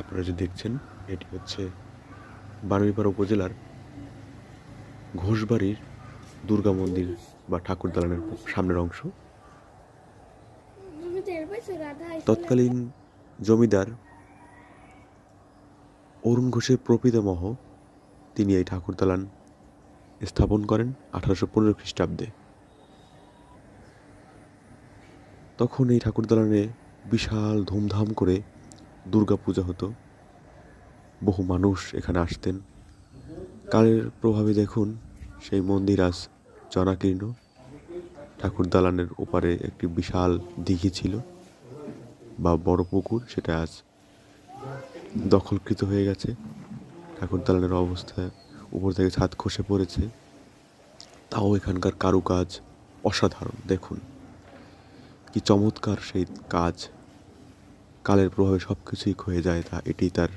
আপনারা যে দেখছেন এটি হচ্ছে বারুইপাড়া উপজেলার ঘোষবাড়ির দুর্গা মন্দির বা ঠাকুর দালানের সামনের অংশ। তৎকালীন জমিদার অরুণ ঘোষের প্রপিতামহ তিনি এই ঠাকুর দালান স্থাপন করেন 1815 খ্রিস্টাব্দে। তখন এই ঠাকুর দালানে বিশাল ধুমধাম করে দুর্গা পূজা হতো, বহু মানুষ এখানে আসতেন। কালের প্রভাবে দেখুন সেই মন্দির আজ জনাকীর্ণ। ঠাকুর দালানের ওপারে একটি বিশাল দিঘি ছিল বা বড় পুকুর, সেটা আজ দখলকৃত হয়ে গেছে। ঠাকুর দালানের অবস্থা উপর থেকে ছাদ খসে পড়েছে, তাও এখানকার কারুকাজ অসাধারণ। দেখুন কি চমৎকার সেই কাজ। কালের প্রভাবে সব কিছুই ক্ষয়ে যায়, তা এটি তার